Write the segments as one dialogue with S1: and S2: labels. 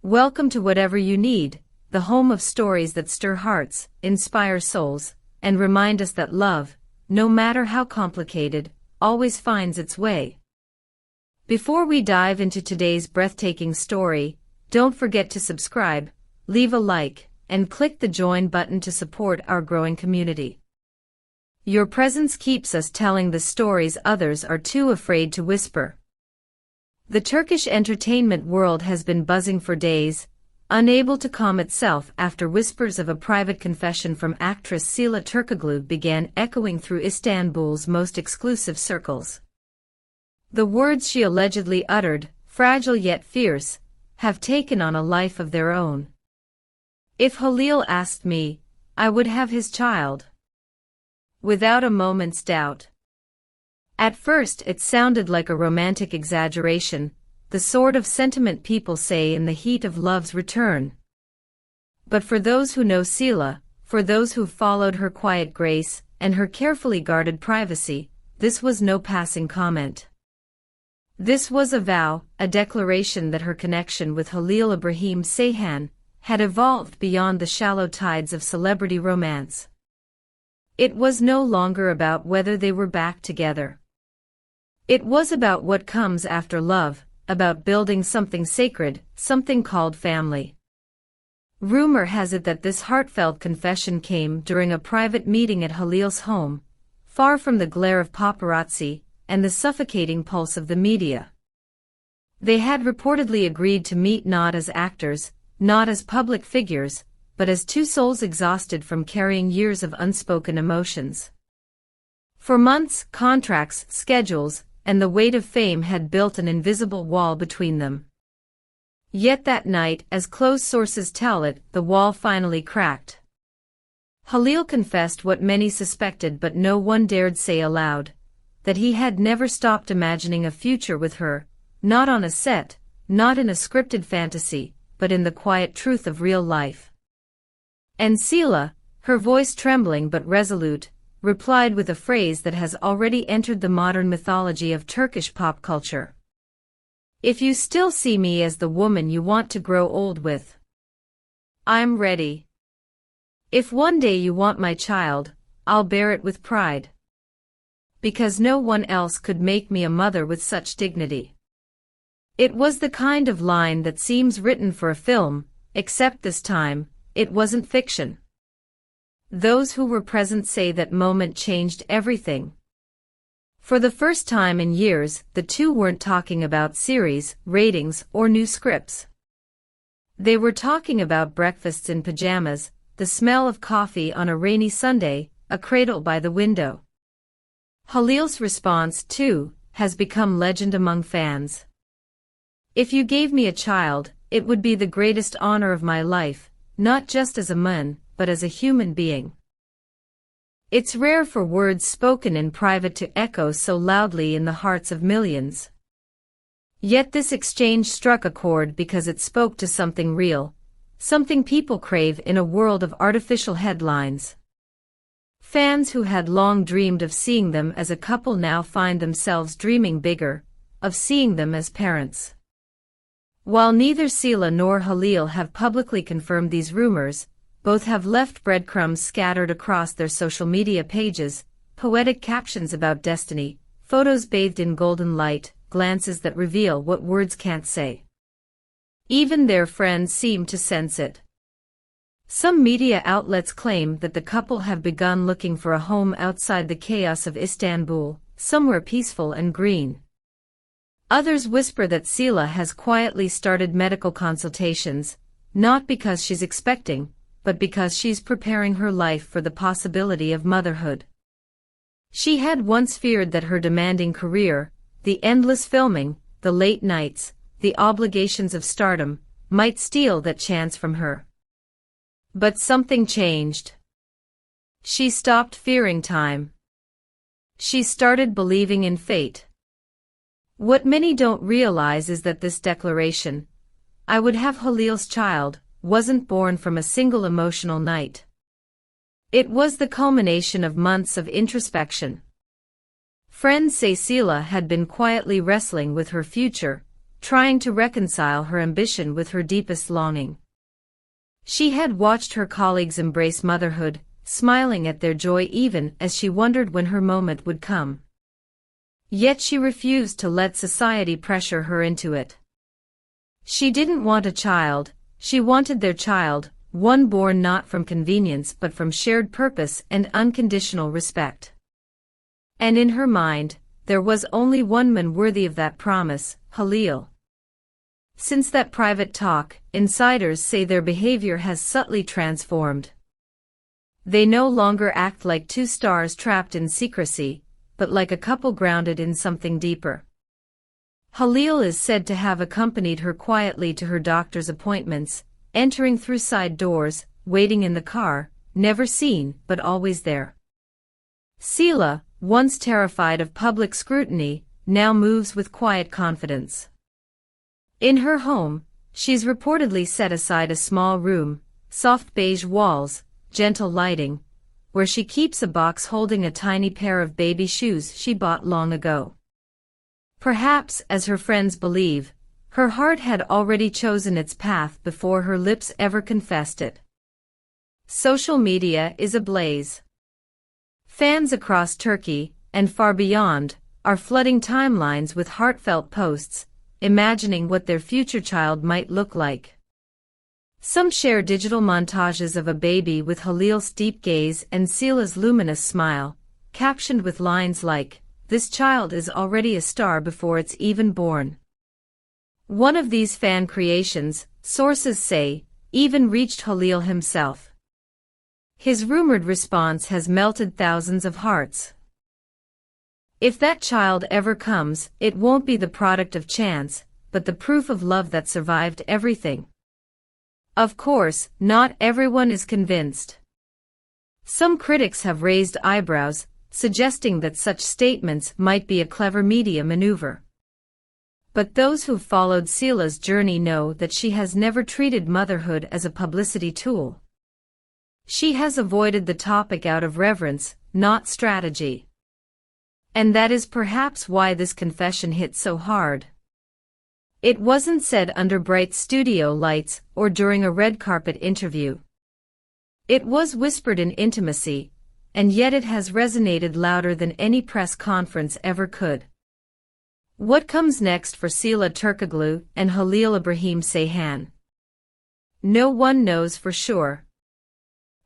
S1: Welcome to Whatever You Need, the home of stories that stir hearts, inspire souls, and remind us that love, no matter how complicated, always finds its way. Before we dive into today's breathtaking story, don't forget to subscribe, leave a like, and click the join button to support our growing community. Your presence keeps us telling the stories others are too afraid to whisper. The Turkish entertainment world has been buzzing for days, unable to calm itself after whispers of a private confession from actress Sıla Türkoğlu began echoing through Istanbul's most exclusive circles. The words she allegedly uttered, fragile yet fierce, have taken on a life of their own. "If Halil asked me, I would have his child." Without a moment's doubt. At first it sounded like a romantic exaggeration, the sort of sentiment people say in the heat of love's return. But for those who know Sıla, for those who followed her quiet grace and her carefully guarded privacy, this was no passing comment. This was a vow, a declaration that her connection with Halil İbrahim Ceyhan had evolved beyond the shallow tides of celebrity romance. It was no longer about whether they were back together. It was about what comes after love, about building something sacred, something called family. Rumor has it that this heartfelt confession came during a private meeting at Halil's home, far from the glare of paparazzi and the suffocating pulse of the media. They had reportedly agreed to meet not as actors, not as public figures, but as two souls exhausted from carrying years of unspoken emotions. For months, contracts, schedules, and the weight of fame had built an invisible wall between them. Yet that night, as close sources tell it, the wall finally cracked. Halil confessed what many suspected but no one dared say aloud, that he had never stopped imagining a future with her, not on a set, not in a scripted fantasy, but in the quiet truth of real life. And Sıla, her voice trembling but resolute, replied with a phrase that has already entered the modern mythology of Turkish pop culture. "If you still see me as the woman you want to grow old with, I'm ready. If one day you want my child, I'll bear it with pride. Because no one else could make me a mother with such dignity." It was the kind of line that seems written for a film, except this time, it wasn't fiction. Those who were present say that moment changed everything. For the first time in years, the two weren't talking about series, ratings, or new scripts. They were talking about breakfasts in pajamas, the smell of coffee on a rainy Sunday, a cradle by the window. Halil's response, too, has become legend among fans. "If you gave me a child, it would be the greatest honor of my life, not just as a man, but as a human being." It's rare for words spoken in private to echo so loudly in the hearts of millions. Yet this exchange struck a chord because it spoke to something real, something people crave in a world of artificial headlines. Fans who had long dreamed of seeing them as a couple now find themselves dreaming bigger, of seeing them as parents. While neither Sıla nor Halil have publicly confirmed these rumors, both have left breadcrumbs scattered across their social media pages, poetic captions about destiny, photos bathed in golden light, glances that reveal what words can't say. Even their friends seem to sense it. Some media outlets claim that the couple have begun looking for a home outside the chaos of Istanbul, somewhere peaceful and green. Others whisper that Sıla has quietly started medical consultations, not because she's expecting, but because she's preparing her life for the possibility of motherhood. She had once feared that her demanding career, the endless filming, the late nights, the obligations of stardom, might steal that chance from her. But something changed. She stopped fearing time. She started believing in fate. What many don't realize is that this declaration, "I would have Halil's child," wasn't born from a single emotional night. It was the culmination of months of introspection. Friends say Sıla had been quietly wrestling with her future, trying to reconcile her ambition with her deepest longing. She had watched her colleagues embrace motherhood, smiling at their joy even as she wondered when her moment would come. Yet she refused to let society pressure her into it. She didn't want a child, she wanted their child, one born not from convenience but from shared purpose and unconditional respect. And in her mind, there was only one man worthy of that promise, Halil. Since that private talk, insiders say their behavior has subtly transformed. They no longer act like two stars trapped in secrecy, but like a couple grounded in something deeper. Halil is said to have accompanied her quietly to her doctor's appointments, entering through side doors, waiting in the car, never seen but always there. Sıla, once terrified of public scrutiny, now moves with quiet confidence. In her home, she's reportedly set aside a small room, soft beige walls, gentle lighting, where she keeps a box holding a tiny pair of baby shoes she bought long ago. Perhaps, as her friends believe, her heart had already chosen its path before her lips ever confessed it. Social media is ablaze. Fans across Turkey, and far beyond, are flooding timelines with heartfelt posts, imagining what their future child might look like. Some share digital montages of a baby with Halil's deep gaze and Sıla's luminous smile, captioned with lines like, "This child is already a star before it's even born." One of these fan creations, sources say, even reached Halil himself. His rumored response has melted thousands of hearts. If that child ever comes, it won't be the product of chance, but the proof of love that survived everything. Of course, not everyone is convinced. Some critics have raised eyebrows, suggesting that such statements might be a clever media maneuver. But those who've followed Sıla's journey know that she has never treated motherhood as a publicity tool. She has avoided the topic out of reverence, not strategy. And that is perhaps why this confession hit so hard. It wasn't said under bright studio lights or during a red carpet interview. It was whispered in intimacy, and yet it has resonated louder than any press conference ever could. What comes next for Sıla Türkoğlu and Halil İbrahim Ceyhan? No one knows for sure.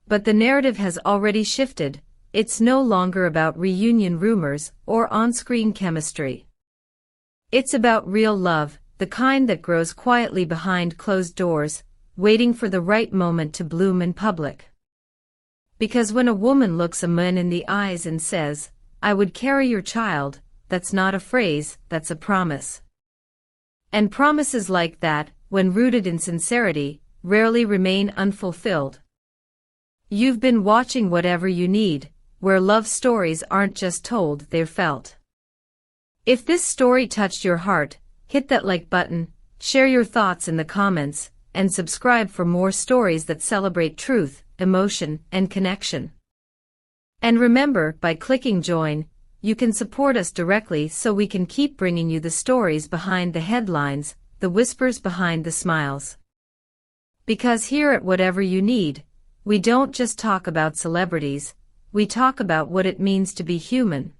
S1: But the narrative has already shifted. It's no longer about reunion rumors or on-screen chemistry. It's about real love, the kind that grows quietly behind closed doors, waiting for the right moment to bloom in public. Because when a woman looks a man in the eyes and says, "I would carry your child," that's not a phrase, that's a promise. And promises like that, when rooted in sincerity, rarely remain unfulfilled. You've been watching Whatever You Need, where love stories aren't just told, they're felt. If this story touched your heart, hit that like button, share your thoughts in the comments, and subscribe for more stories that celebrate truth, emotion, and connection. And remember, by clicking join, you can support us directly so we can keep bringing you the stories behind the headlines, the whispers behind the smiles. Because here at Whatever You Need, we don't just talk about celebrities, we talk about what it means to be human.